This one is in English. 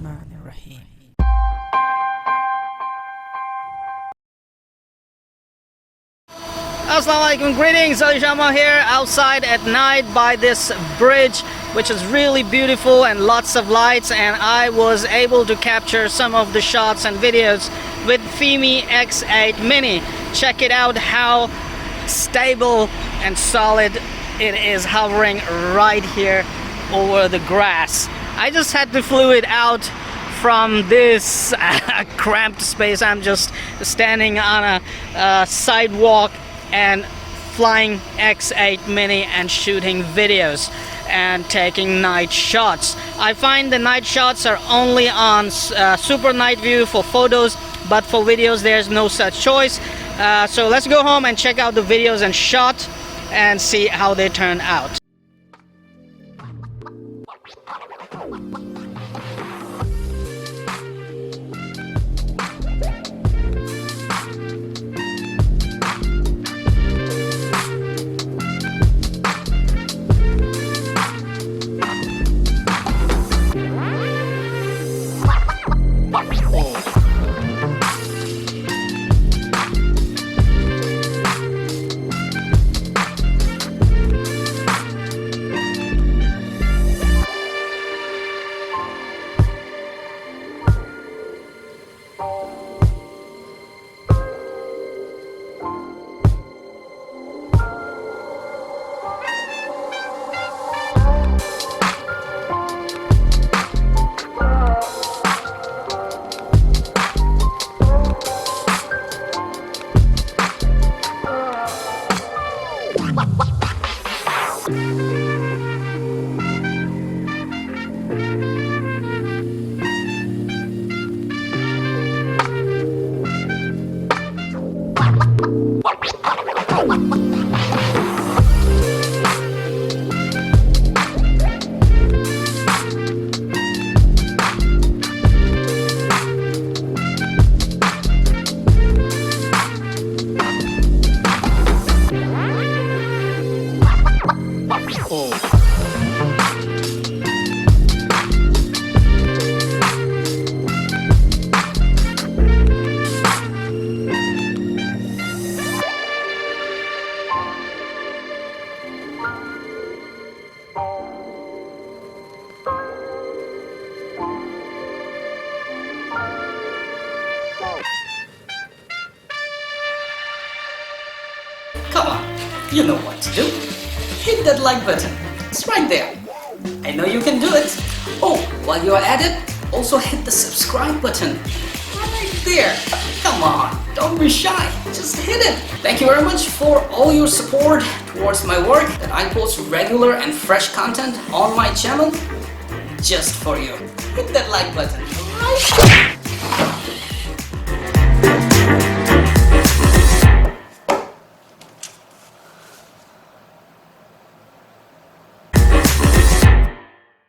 Bismillahirrahmanirrahim. Assalamualaikum, greetings, AliShanMao here outside at night by this bridge, which is really beautiful and lots of lights, and I was able to capture some of the shots and videos with Fimi X8 Mini. Check it out how stable and solid it is hovering right here over the grass. I just had to flew it out from this cramped space. I'm just standing on a sidewalk and flying X8 Mini and shooting videos and taking night shots. I find the night shots are only on super night view for photos, but for videos there's no such choice. So let's go home and check out the videos and shot and see how they turn out. Come on, you know what to do. Hit that like button. It's right there. I know you can do it. Oh, while you're at it, also hit the subscribe button. Right there. Come on, don't be shy. Just hit it. Thank you very much for all your support towards my work, that I post regular and fresh content on my channel just for you. Hit that like button. Right?